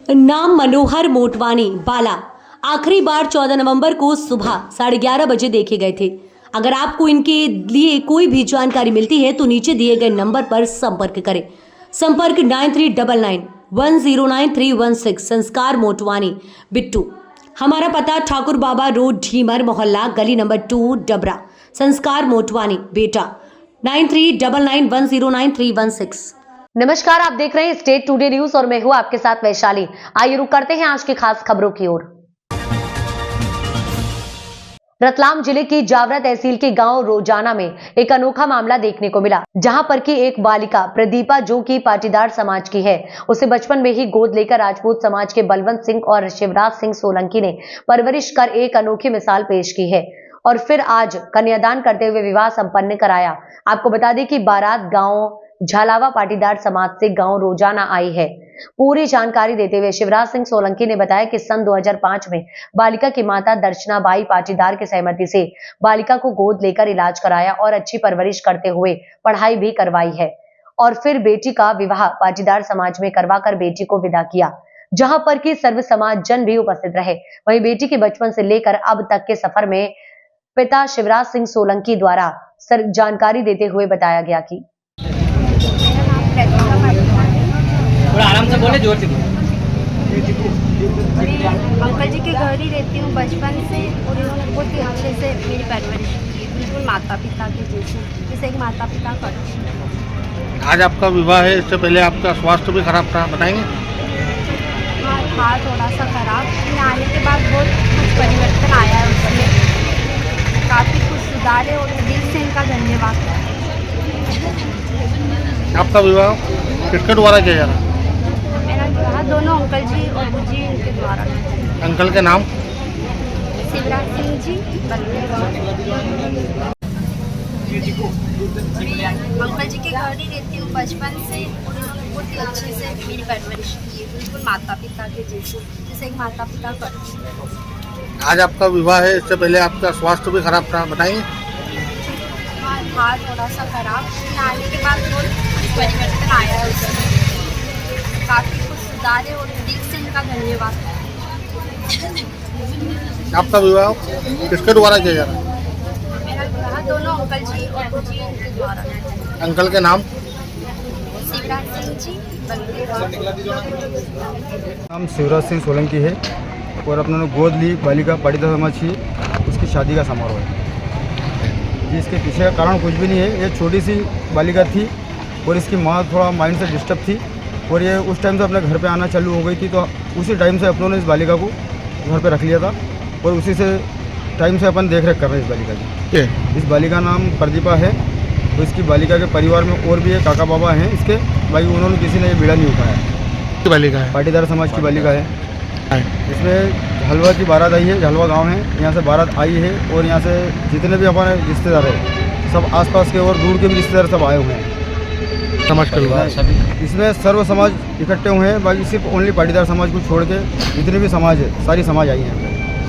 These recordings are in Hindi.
नाम मनोहर मोटवानी बाला आखिरी बार 14 नवंबर को सुबह 11:30 बजे देखे गए थे। अगर आपको इनके लिए कोई भी जानकारी मिलती है तो नीचे दिए गए नंबर पर संपर्क करें। संपर्क 9399109316। संस्कार मोटवानी बिट्टू। हमारा पता ठाकुर बाबा रोड, ढीमर मोहल्ला, गली नंबर 2, डबरा। संस्कार मोटवानी बेटा 9399109316। नमस्कार, आप देख रहे हैं स्टेट टुडे न्यूज और मैं हूं आपके साथ वैशाली। आइए रुक करते हैं आज की खास खबरों की ओर। रतलाम जिले की जावरा तहसील के गांव रोजाना में एक अनोखा मामला देखने को मिला, जहां पर की एक बालिका प्रदीपा, जो कि पाटीदार समाज की है, उसे बचपन में ही गोद लेकर राजपूत समाज के बलवंत सिंह और शिवराज सिंह सोलंकी ने परवरिश कर एक अनोखी मिसाल पेश की है और फिर आज कन्यादान करते हुए विवाह संपन्न कराया। आपको बता दें कि बारात गांव झालावा पाटीदार समाज से गांव रोजाना आई है। पूरी जानकारी देते हुए शिवराज सिंह सोलंकी ने बताया कि सन 2005 में बालिका की माता दर्शनाबाई पाटीदार की सहमति से बालिका को गोद लेकर इलाज कराया और अच्छी परवरिश करते हुए पढ़ाई भी करवाई है और फिर बेटी का विवाह पाटीदार समाज में करवाकर बेटी को विदा किया, जहां पर कि सर्व समाज जन भी उपस्थित रहे। वहीं बेटी के बचपन से लेकर अब तक के सफर में पिता शिवराज सिंह सोलंकी द्वारा जानकारी देते हुए बताया गया कि थोड़ा आराम से बोले, जोर से बोले। अंकल जी के घर ही रहती हूँ बचपन से और उन्होंने बहुत ही अच्छे से मेरी परवरिश की, बिल्कुल माता पिता के जैसे, जैसे एक माता पिता करते हैं। आज आपका विवाह है, इससे पहले आपका स्वास्थ्य भी खराब था, बताएंगे? हाँ था थोड़ा सा खराब, लेकिन आने के बाद बहुत कुछ परिवर्तन आया है, उसमें काफ़ी कुछ सुधार है और दिल से इनका धन्यवाद। आपका विवाह किसके द्वारा किया जा रहा है? मेरा विवाह दोनों अंकल जी और बुजी इनके द्वारा। अंकल के नाम? शिवराज सिंह जी, अंकल जी के घर ही रहती हूँ बचपन से और उन्होंने बहुत ही अच्छे से मेरी परवरिश की, बिल्कुल माता पिता के जैसे, जैसे एक माता पिता करते हैं। आज आपका विवाह है, इससे पहले आपका स्वास्थ्य भी खराब था, बताएंगे? हाँ था थोड़ा सा खराब, लेकिन आने के बाद बहुत कुछ परिवर्तन आया है, उसमें काफ़ी कुछ सुधार है और दिल से इनका धन्यवाद। आपका विवाह किसके द्वारा किया जा रहा है? मेरा विवाह दोनों अंकल जी और बुजी इनके द्वारा। अंकल के नाम? शिवराज सिंह जी, नाम शिवराज सिंह सोलंकी है और अपने गोद ली बालिका पाटीदार समाज की, उसकी शादी का समारोह है जी। इसके पीछे का कारण कुछ भी नहीं है, ये छोटी सी बालिका थी और इसकी माँ थोड़ा माइंड से डिस्टर्ब थी और ये उस टाइम से अपने घर पे आना चालू हो गई थी, तो उसी टाइम से अपनों ने इस बालिका को घर पे रख लिया था और उसी से टाइम से अपन देख रेख कर रहे हैं इस बालिका की। इस बालिका नाम प्रदीपा है। तो इसकी बालिका के परिवार में और भी एक काका बाबा हैं इसके, भाई उन्होंने किसी ने ये बीड़ा नहीं उठाया। बालिका है, पाटीदार समाज की बालिका है। इसमें हलवा की बारात आई है, हलवा गांव है, यहाँ से बारात आई है और यहाँ से जितने भी हमारे रिश्तेदार हैं सब आसपास के और दूर के भी रिश्तेदार सब आए हुए हैं। समाज का विवाह सभी? इसमें सर्व समाज इकट्ठे हुए हैं, बाकी सिर्फ ओनली पाटीदार समाज को छोड़ के जितने भी समाज है सारी समाज आई हैं।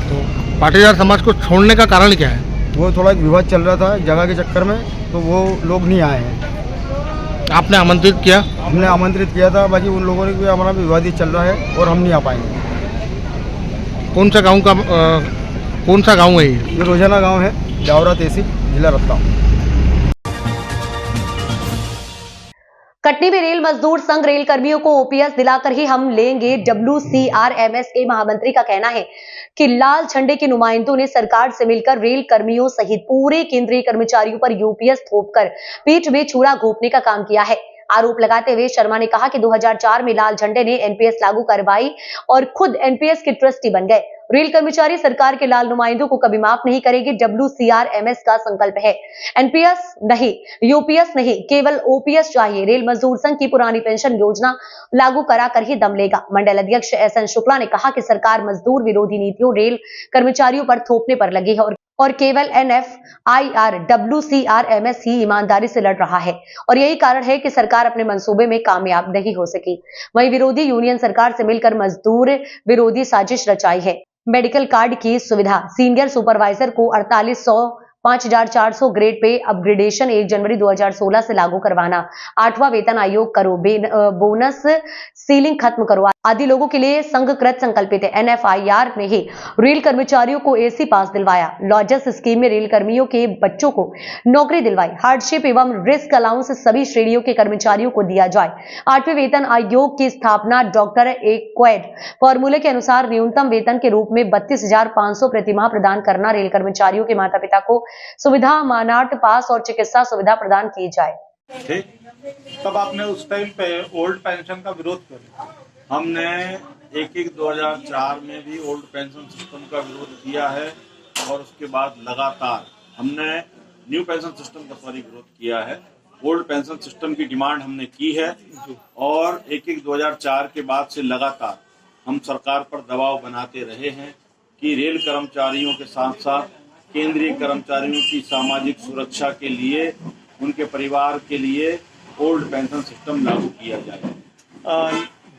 तो पाटीदार समाज को छोड़ने का कारण क्या है? वो थोड़ा एक विवाद चल रहा था जगह के चक्कर में, तो वो लोग नहीं आए हैं। आपने आमंत्रित किया? हमने आमंत्रित किया था, बाकी उन लोगों ने भी हमारा विवाद ही चल रहा है और हम नहीं आ पाएंगे। कौन सा गांव है ये रोजाना गांव है, जावरा तहसील, जिला रतलाम। कटनी में रेल मजदूर संघ रेल कर्मियों को ओपीएस दिलाकर ही हम लेंगे। WCRMS के महामंत्री का कहना है कि लाल झंडे के नुमाइंदों ने सरकार से मिलकर रेल कर्मियों सहित पूरे केंद्रीय कर्मचारियों पर यूपीएस थोपकर पीठ में छुरा घोंपने का काम किया है। आरोप लगाते हुए शर्मा ने कहा कि 2004 में लाल झंडे ने एनपीएस लागू करवाई और खुद एनपीएस के ट्रस्टी बन गए। रेल कर्मचारी सरकार के लाल नुमाइंदों को कभी माफ नहीं करेगी। WCRMS का संकल्प है एनपीएस नहीं, यूपीएस नहीं, केवल ओपीएस चाहिए। रेल मजदूर संघ की पुरानी पेंशन योजना लागू कराकर ही दम लेगा। मंडल अध्यक्ष SN शुक्ला ने कहा कि सरकार मजदूर विरोधी नीतियों रेल कर्मचारियों पर थोपने पर लगी है और केवल NFIR WCRMS ही ईमानदारी से लड़ रहा है और यही कारण है कि सरकार अपने मंसूबे में कामयाब नहीं हो सकी। वहीं विरोधी यूनियन सरकार से मिलकर मजदूर विरोधी साजिश रचाई है। मेडिकल कार्ड की सुविधा सीनियर सुपरवाइजर को 4800 5400 ग्रेड पे अपग्रेडेशन 1 जनवरी 2016 से लागू करवाना, 8वां वेतन आयोग करो, बोनस सीलिंग खत्म करवा आदि लोगों के लिए संघकृत संकल्पित है। NFIR ने ही रेल कर्मचारियों को AC पास दिलवाया, लॉजर्स स्कीम में रेल कर्मियों के बच्चों को नौकरी दिलवाई, हार्डशिप एवं रिस्क अलाउंस सभी श्रेणियों के कर्मचारियों को दिया जाए। 8वें वेतन आयोग की स्थापना डॉक्टर एक्वेड फॉर्मूले के अनुसार न्यूनतम वेतन के रूप में 32,500 प्रतिमाह प्रदान करना, रेल कर्मचारियों के माता पिता को सुविधा मानार्थ पास और चिकित्सा सुविधा प्रदान की जाए। तब आपने उस टाइम पे ओल्ड पेंशन का विरोध किया। हमने 1/1/2004 में भी ओल्ड पेंशन सिस्टम का विरोध किया है और उसके बाद लगातार हमने न्यू पेंशन सिस्टम का विरोध किया है। ओल्ड पेंशन सिस्टम की डिमांड हमने की है और 1/1/2004 के बाद से लगातार हम सरकार पर दबाव बनाते रहे हैं कि रेल कर्मचारियों के साथ साथ केंद्रीय कर्मचारियों की सामाजिक सुरक्षा के लिए, उनके परिवार के लिए ओल्ड पेंशन सिस्टम लागू किया जाए।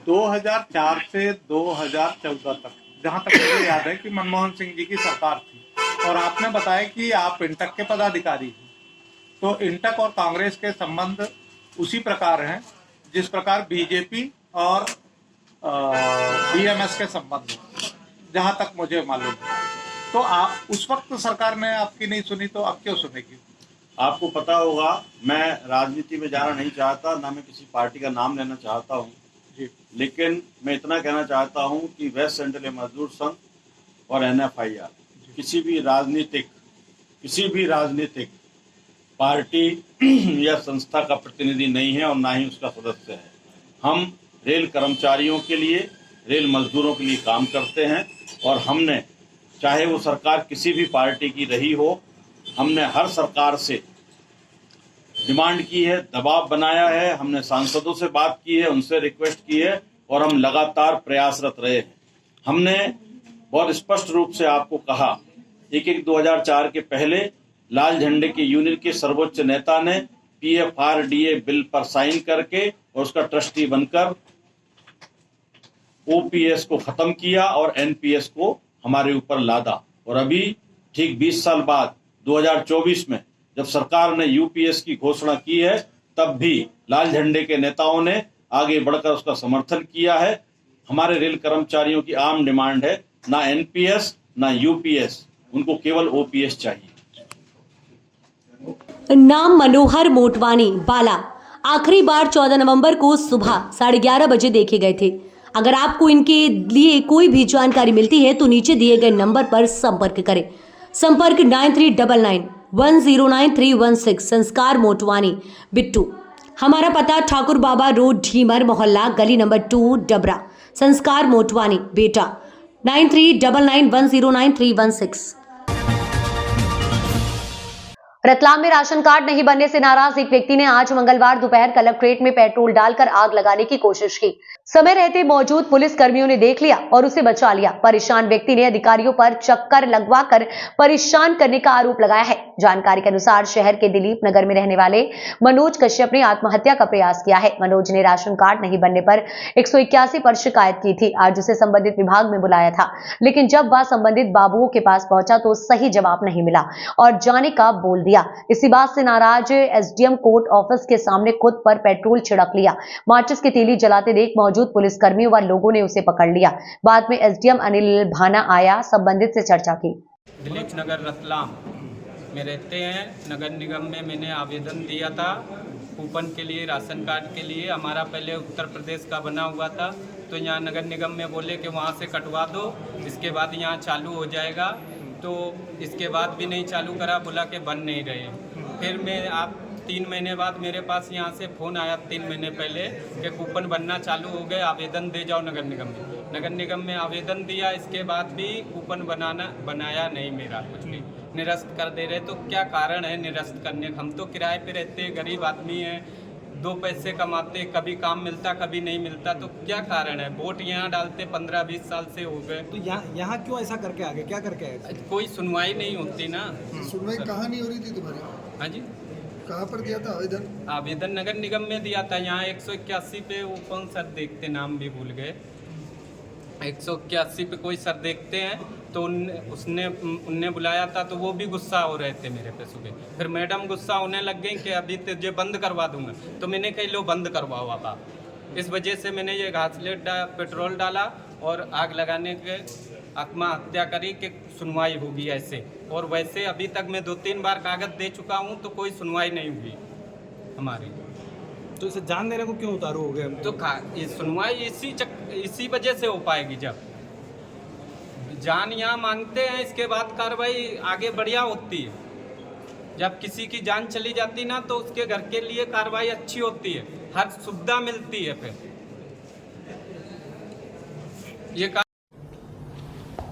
2004 से 2014 तक, जहां तक मुझे याद है कि मनमोहन सिंह जी की सरकार थी और आपने बताया कि आप इंटक के पदाधिकारी हैं, तो इंटक और कांग्रेस के संबंध उसी प्रकार हैं जिस प्रकार बीजेपी और बीएमएस के संबंध हैं, जहां तक मुझे मालूम है। तो आप उस वक्त सरकार ने आपकी नहीं सुनी, तो अब क्यों सुनेगी? आपको पता होगा, मैं राजनीति में जाना नहीं चाहता, ना मैं किसी पार्टी का नाम लेना चाहता हूँ, लेकिन मैं इतना कहना चाहता हूं कि वेस्ट सेंट्रल मजदूर संघ और NFIR किसी भी राजनीतिक पार्टी या संस्था का प्रतिनिधि नहीं है और ना ही उसका सदस्य है। हम रेल कर्मचारियों के लिए, रेल मजदूरों के लिए काम करते हैं और हमने, चाहे वो सरकार किसी भी पार्टी की रही हो, हमने हर सरकार से डिमांड की है, दबाव बनाया है, हमने सांसदों से बात की है, उनसे रिक्वेस्ट की है और हम लगातार प्रयासरत रहे हैं। हमने बहुत स्पष्ट रूप से आपको कहा, 1/1/2004 के पहले लाल झंडे के यूनियन के सर्वोच्च नेता ने PFRDA बिल पर साइन करके और उसका ट्रस्टी बनकर OPS को खत्म किया और NPS को हमारे ऊपर लादा। और अभी ठीक 20 साल बाद 2024 में जब सरकार ने UPS की घोषणा की है, तब भी लाल झंडे के नेताओं ने आगे बढ़कर उसका समर्थन किया है। हमारे रेल कर्मचारियों की आम डिमांड है, ना NPS ना UPS, उनको केवल OPS चाहिए। नाम मनोहर मोटवानी बाला आखिरी बार 14 नवंबर को सुबह 11:30 बजे देखे गए थे। अगर आपको इनके लिए कोई भी जानकारी मिलती है तो नीचे दिए गए नंबर पर संपर्क करें। संपर्क 9399109316। संस्कार मोटवानी बिट्टू। हमारा पता ठाकुर बाबा रोड, ढीमर मोहल्ला, गली नंबर 2, डबरा। संस्कार मोटवानी बेटा 9399109316। रतलाम में राशन कार्ड नहीं बनने से नाराज एक व्यक्ति ने आज मंगलवार दोपहर कलेक्ट्रेट में पेट्रोल डालकर आग लगाने की कोशिश की। समय रहते मौजूद पुलिस कर्मियों ने देख लिया और उसे बचा लिया। परेशान व्यक्ति ने अधिकारियों पर चक्कर लगवाकर परेशान करने का आरोप लगाया है। जानकारी के अनुसार शहर के दिलीप नगर में रहने वाले मनोज कश्यप ने आत्महत्या का प्रयास किया है। मनोज ने राशन कार्ड नहीं बनने पर 181 पर शिकायत की थी। आज उसे संबंधित विभाग में बुलाया था, लेकिन जब वह संबंधित बाबुओं के पास पहुंचा तो सही जवाब नहीं मिला और जाने का बोल दिया। इसी बात से नाराज SDM कोर्ट ऑफिस के सामने खुद पर पेट्रोल छिड़क लिया। माचिस की तीली जलाते देख मौजूद पुलिसकर्मियों व लोगों ने उसे पकड़ लिया। बाद में SDM अनिल भाना आया, संबंधित से चर्चा की। दिलीप नगर रतलाम में रहते हैं। नगर निगम में मैंने आवेदन दिया था कूपन के लिए, राशन कार्ड के लिए। हमारा पहले उत्तर प्रदेश का बना हुआ था, तो यहाँ नगर निगम में बोले कि वहाँ से कटवा दो, इसके बाद यहाँ चालू हो जाएगा। तो इसके बाद भी नहीं चालू करा, बोला कि बन नहीं रहे। फिर मैं आप 3 महीने बाद मेरे पास यहाँ से फ़ोन आया 3 महीने पहले कि कूपन बनना चालू हो गए, आवेदन दे जाओ नगर निगम में। नगर निगम में आवेदन दिया, इसके बाद भी कूपन बनाया नहीं, मेरा कुछ नहीं, निरस्त कर दे रहे। तो क्या कारण है निरस्त करने का? हम तो किराए पे रहते, गरीब आदमी हैं, 2 पैसे कमाते, कभी काम मिलता कभी नहीं मिलता, तो क्या कारण है? वोट यहाँ डालते 15-20 साल से हो गए, तो यहाँ क्यों ऐसा करके आगे, क्या करके आए? कोई सुनवाई नहीं होती ना। सुनवाई कहाँ नहीं हो रही थी तुम्हारी? हाँ जी, कहाँ पर दिया था आवेदन? आवेदन नगर निगम में दिया था। यहाँ 181 पे वो कौन सर देखते, नाम भी भूल गए, 181 पे कोई सर देखते हैं, तो उनने बुलाया था, तो वो भी गुस्सा हो रहे थे मेरे पे सुबह। फिर मैडम गुस्सा होने लग गई कि अभी तुझे बंद करवा दूंगा, तो मैंने कही लो बंद करवाओ अब आप। इस वजह से मैंने ये घासलेट पेट्रोल डाला और आग लगाने के आत्महत्या करी कि सुनवाई होगी ऐसे। और वैसे अभी तक मैं 2-3 बार कागज दे चुका हूँ तो कोई सुनवाई नहीं हुई हमारी। तो इसे जान देने को क्यों उतारू हो गए? तो ये सुनवाई इसी वजह से हो पाएगी जब जान यहाँ मांगते हैं, इसके बाद कार्रवाई आगे बढ़िया होती है। जब किसी की जान चली जाती ना तो उसके घर के लिए कार्रवाई अच्छी होती है, हर सुविधा मिलती है। फिर ये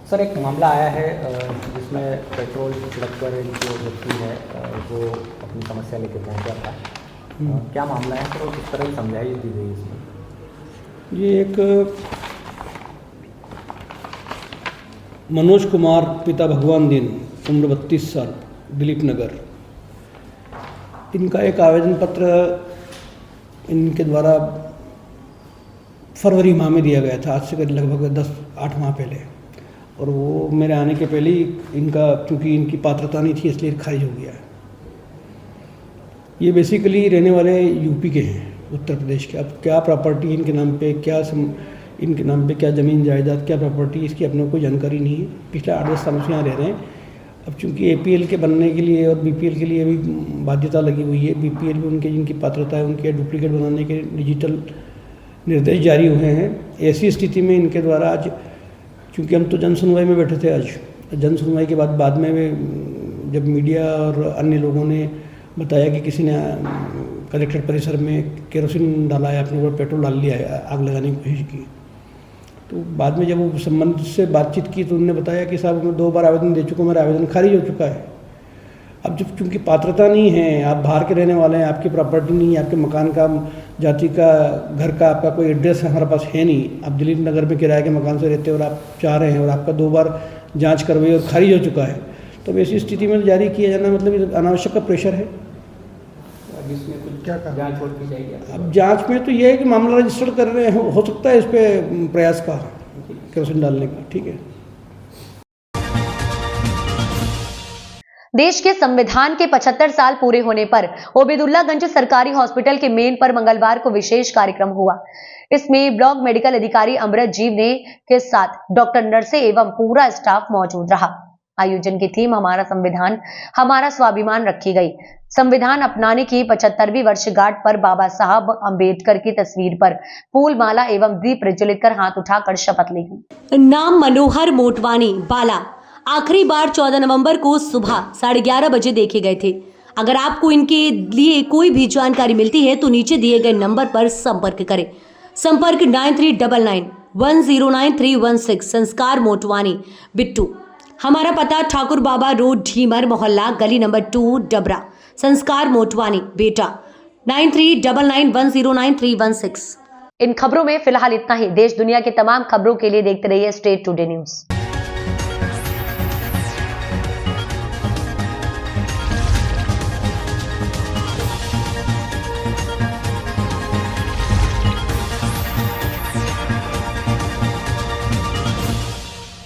सर एक मामला आया है जिसमें पेट्रोल छिड़ककर जो व्यक्ति है वो अपनी समस्या लेकर पहुंचा था। क्या मामला है सर और किस तरह की समझाइश दी गई इसमें? ये एक मनोज कुमार पिता भगवान दिन, उम्र 32 साल, दिलीप नगर, इनका एक आवेदन पत्र इनके द्वारा फरवरी माह में दिया गया था, आज से करीब लगभग 10-8 माह पहले। और वो मेरे आने के पहले ही इनका, क्योंकि इनकी पात्रता नहीं थी इसलिए खारिज हो गया है। ये बेसिकली रहने वाले यूपी के हैं, उत्तर प्रदेश के। अब क्या प्रॉपर्टी इनके नाम पे, इनके नाम पे क्या ज़मीन जायदाद, क्या प्रॉपर्टी, इसकी अपने को कोई जानकारी नहीं है। पिछले 8-10 सालों से यहाँ रह रहे हैं। अब चूँकि APL के बनने के लिए और BPL के लिए भी बाध्यता लगी हुई है, BPL भी उनके जिनकी पात्रता है उनके डुप्लीकेट बनाने के डिजिटल निर्देश जारी हुए हैं। ऐसी स्थिति में इनके द्वारा आज, क्योंकि हम तो जन सुनवाई में बैठे थे, आज जन सुनवाई के बाद में जब मीडिया और अन्य लोगों ने बताया कि किसी ने कलेक्ट्रेट परिसर में केरोसिन डाला है, अपने ऊपर पेट्रोल डाल लिया है, आग लगाने की कोशिश की, तो बाद में जब वो संबंधित से बातचीत की तो उन्होंने बताया कि साहब मैं 2 बार आवेदन दे चुका हूँ, मेरा आवेदन खारिज हो चुका है। अब जब चूँकि पात्रता नहीं है, आप बाहर के रहने वाले हैं, आपकी प्रॉपर्टी नहीं है, आपके मकान का, जाति का, घर का आपका कोई एड्रेस हमारे पास है नहीं, आप दिलीप नगर में किराए के मकान से रहते हैं और आप चाह रहे हैं और आपका 2 बार जांच करवाई और खारिज हो चुका है, तो ऐसी स्थिति में जारी किया जाना मतलब अनावश्यक का प्रेशर है। अब इसमें कुछ क्या जाँच होनी चाहिए? अब जाँच में तो ये है कि मामला रजिस्टर कर रहे हैं, हो सकता है इस पर प्रयास का केरोसिन डालने का। ठीक है। देश के संविधान के 75 साल पूरे होने पर ओबेदुल्लागंज सरकारी हॉस्पिटल के मेन पर मंगलवार को विशेष कार्यक्रम हुआ। इसमें ब्लॉक मेडिकल अधिकारी अमृत जीव ने के साथ डॉक्टर, नर्सें एवं पूरा स्टाफ मौजूद रहा। आयोजन की थीम हमारा संविधान हमारा स्वाभिमान रखी गई। संविधान अपनाने की 75वीं वर्षगांठ पर बाबा साहब अंबेडकर की तस्वीर पर फूल माला एवं दीप प्रज्वलित कर हाथ उठाकर शपथ ली गई। नाम मनोहर मोटवानी बाला आखिरी बार 14 नवंबर को सुबह 11:30 बजे देखे गए थे। अगर आपको इनके लिए कोई भी जानकारी मिलती है तो नीचे दिए गए नंबर पर संपर्क करें। संपर्क 9399109316। संस्कार मोटवानी बिट्टू। हमारा पता ठाकुर बाबा रोड, ढीमर मोहल्ला, गली नंबर 2, डबरा। संस्कार मोटवानी बेटा 9399109316। इन खबरों में फिलहाल इतना ही। देश दुनिया की तमाम खबरों के लिए देखते रहिए स्टेट टुडे न्यूज।